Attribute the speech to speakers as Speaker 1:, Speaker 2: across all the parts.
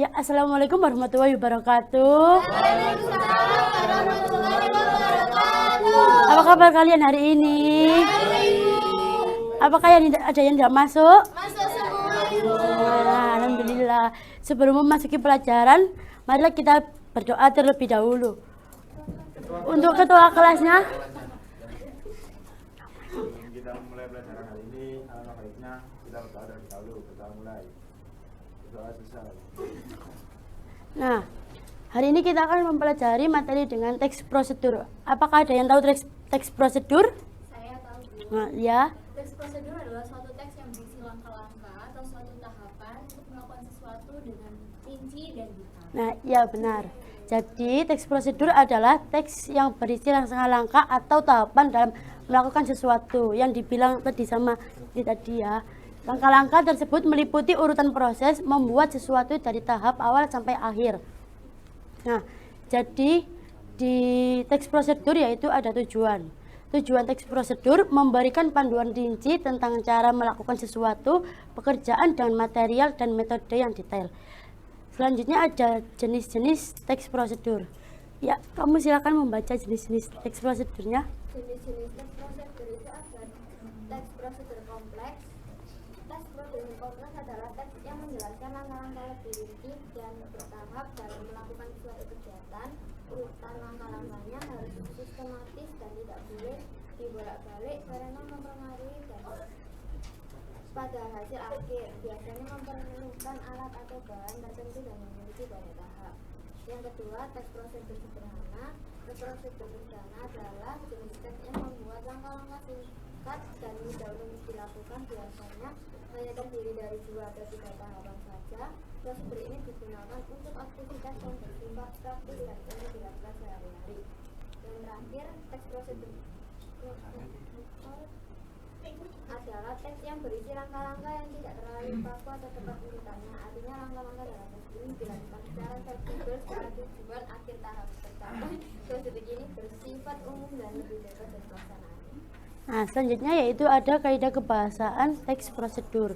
Speaker 1: Ya, assalamualaikum warahmatullahi wabarakatuh.
Speaker 2: Waalaikumsalam warahmatullahi wabarakatuh.
Speaker 1: Apa kabar kalian hari ini? Apakah ada yang tidak masuk?
Speaker 2: Masuk semua, Ibu.
Speaker 1: Nah, alhamdulillah. Sebelum memasuki pelajaran, marilah kita berdoa terlebih dahulu. Untuk ketua kelasnya,
Speaker 3: Sebelum kita mulai pelajaran hari ini, alangkah baiknya kita berdoa terlebih dahulu. Kita mulai berdoa selesai.
Speaker 1: nah, hari ini kita akan mempelajari materi dengan teks prosedur. Apakah ada yang tahu teks prosedur?
Speaker 2: Saya tahu, Bu.
Speaker 1: Nah, ya.
Speaker 2: Teks prosedur adalah suatu teks yang berisi langkah-langkah atau suatu tahapan untuk melakukan sesuatu dengan rinci dan detail.
Speaker 1: Nah, ya benar. Jadi, teks prosedur adalah teks yang berisi langkah-langkah atau tahapan dalam melakukan sesuatu yang dibilang tadi sama tadi ya. Langkah-langkah tersebut meliputi urutan proses membuat sesuatu dari tahap awal sampai akhir. Nah, jadi di teks prosedur yaitu ada tujuan. Tujuan teks prosedur memberikan panduan rinci tentang cara melakukan sesuatu, pekerjaan dengan material dan metode yang detail. Selanjutnya ada jenis-jenis teks prosedur. Ya, kamu silakan membaca jenis-jenis teks prosedurnya.
Speaker 2: Jenis-jenis teks prosedur itu ada teks prosedur kompleks. Teks prosedur kompleks adalah teks yang menjelaskan langkah-langkah lebih rinci dan bertahap dalam melakukan suatu kegiatan. Urutan langkah-langkahnya harus sistematis dan tidak boleh dibolak-balik karena mempengaruhi dan pada hasil akhir. Biasanya memerlukan alat atau bahan tertentu dan memiliki banyak tahap. Yang kedua, teks prosedur sederhana. Teks prosedur sederhana adalah jenis teks yang membuat langkah-langkah singkat dan mudah untuk dilakukan. Biasanya hanya terdiri dari 2 atau 3 tahapan saja. Prosedur ini digunakan untuk aktivitas yang bersifat praktis dan umum dilakukan sehari-hari. Yang terakhir, teks prosedur adalah teks yang berisi langkah-langkah yang tidak terlalu kaku atau tepat urutannya. Artinya langkah-langkah dalam teks ini dilakukan secara fleksibel secara tujuan akhir tahap tercapai. Prosedur ini bersifat umum dan lebih bebas dari pelaksanaannya.
Speaker 1: Nah, selanjutnya yaitu ada kaidah kebahasaan teks prosedur.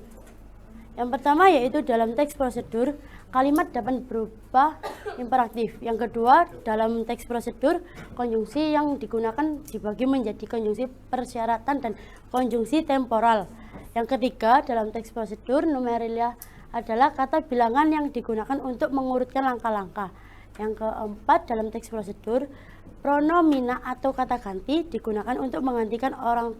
Speaker 1: Yang pertama yaitu dalam teks prosedur, kalimat dapat berupa imperatif. Yang kedua, dalam teks prosedur, konjungsi yang digunakan dibagi menjadi konjungsi persyaratan dan konjungsi temporal. Yang ketiga, dalam teks prosedur, numerilia adalah kata bilangan yang digunakan untuk mengurutkan langkah-langkah. Yang keempat, dalam teks prosedur, pronomina atau kata ganti digunakan untuk menggantikan orang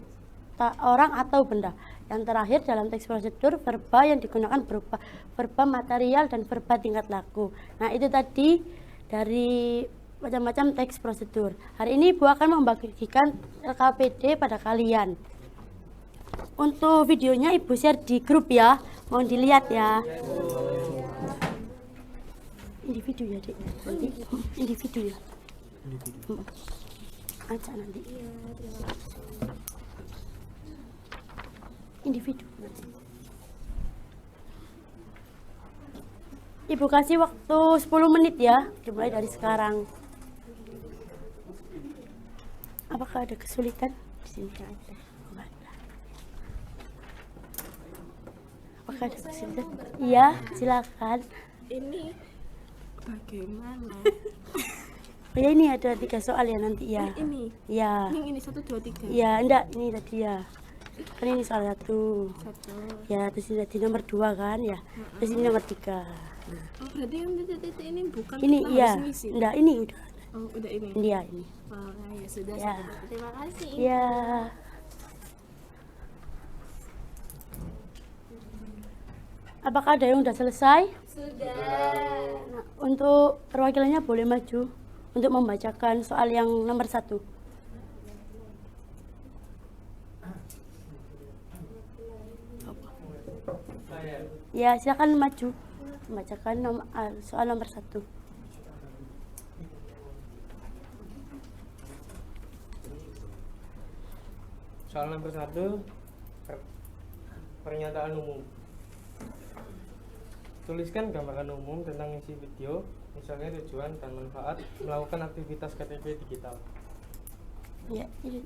Speaker 1: atau benda. Yang terakhir, dalam teks prosedur, verba yang digunakan berupa verba material dan verba tingkat laku. Nah, itu tadi dari macam-macam teks prosedur. Hari ini Ibu akan membagikan LKPD pada kalian. Untuk videonya Ibu share di grup ya, mohon dilihat ya. Individu ya, Dek. Nanti individu ya. Acak nanti. Individu. Ibu kasih waktu 10 menit ya, dimulai dari sekarang. Apakah ada kesulitan? Di sini ada. Apakah ada kesulitan? Iya, silakan.
Speaker 4: Ini bagaimana?
Speaker 1: Oh ya, ini ada 3 soal ya nanti ya.
Speaker 4: Ini.
Speaker 1: Ya.
Speaker 4: Ini 1 2 3.
Speaker 1: Ya, enggak, ini tadi ya. Kan ini salah satu.
Speaker 4: 1.
Speaker 1: Ya, terus ini tadi nomor 2 kan ya. Terus ini nomor 3.
Speaker 4: Oh, berarti yang titik-titik ini bukan
Speaker 1: Ini
Speaker 4: kita
Speaker 1: iya.
Speaker 4: harus ngisi.
Speaker 1: Enggak, ini udah.
Speaker 4: Oh, udah ini.
Speaker 1: Ini ya, ini.
Speaker 4: Oh, ya sudah.
Speaker 1: Ya.
Speaker 4: Terima kasih.
Speaker 1: Ya. Apakah ada yang udah selesai?
Speaker 2: Sudah.
Speaker 1: Nah, untuk perwakilannya boleh maju untuk membacakan soal yang nomor 1. Ya, silakan maju membacakan soal nomor 1.
Speaker 5: Soal nomor 1, pernyataan umum. Tuliskan gambaran umum tentang isi video, misalnya tujuan dan manfaat melakukan aktivitas KTP digital.
Speaker 1: Ya, ini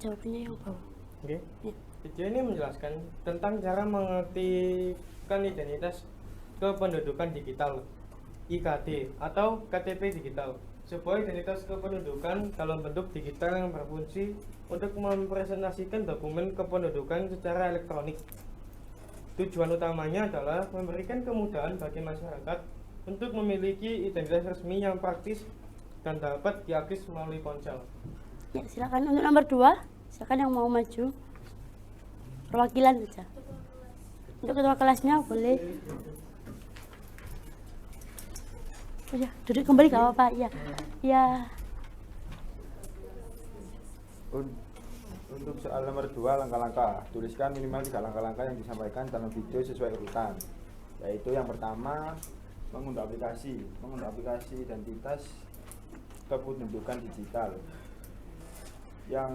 Speaker 1: jawabannya yang bawah.
Speaker 5: Oke.
Speaker 1: Ya.
Speaker 5: Video ini menjelaskan tentang cara mengaktifkan identitas kependudukan digital IKD atau KTP digital, sebuah identitas kependudukan dalam bentuk digital yang berfungsi untuk mempresentasikan dokumen kependudukan secara elektronik. Tujuan utamanya adalah memberikan kemudahan bagi masyarakat untuk memiliki identitas resmi yang praktis dan dapat diakses melalui ponsel.
Speaker 1: Ya, silakan untuk nomor 2. Silakan yang mau maju. Perwakilan saja. Untuk ketua kelasnya boleh. Oh ya, duduk kembali gak apa-apa. Ya. Ya.
Speaker 3: Untuk soal nomor 2, langkah-langkah. Tuliskan minimal 3 langkah-langkah yang disampaikan dalam video sesuai urutan. Yaitu yang pertama, mengunduh aplikasi identitas kependudukan digital. Yang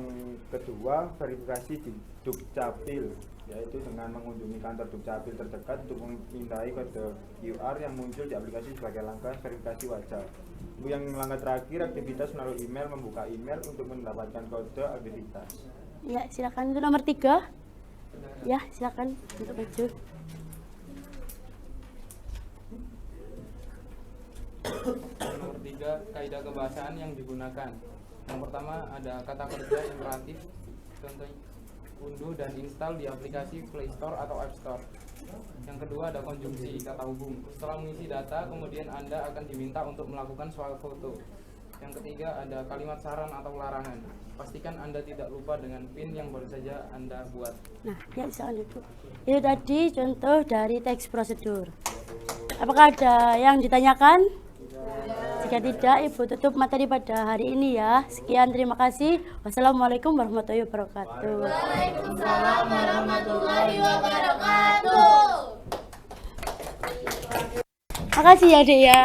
Speaker 3: kedua, verifikasi di Dukcapil, yaitu dengan mengunjungi kantor Dukcapil terdekat untuk memindai kode QR yang muncul di aplikasi sebagai langkah verifikasi wajah. Yang langkah terakhir, aktivitas melalui email, membuka email untuk mendapatkan kode aktivitas.
Speaker 1: Ya, silakan untuk nomor 3. Ya, silakan untuk maju.
Speaker 6: Nomor 3, kaidah kebahasaan yang digunakan. Yang pertama ada kata kerja imperatif, contohnya unduh dan install di aplikasi Play Store atau App Store. Yang kedua ada konjungsi kata hubung. Setelah mengisi data, kemudian Anda akan diminta untuk melakukan swafoto. Yang ketiga ada kalimat saran atau larangan. Pastikan Anda tidak lupa dengan PIN yang baru saja Anda buat.
Speaker 1: Nah, ya silakan Ibu. Itu tadi contoh dari teks prosedur. Apakah ada yang ditanyakan? Jika tidak, Ibu tutup materi pada hari ini ya. Sekian, terima kasih. Wassalamualaikum warahmatullahi wabarakatuh.
Speaker 2: Waalaikumsalam warahmatullahi wabarakatuh.
Speaker 1: Makasih ya, Dek ya.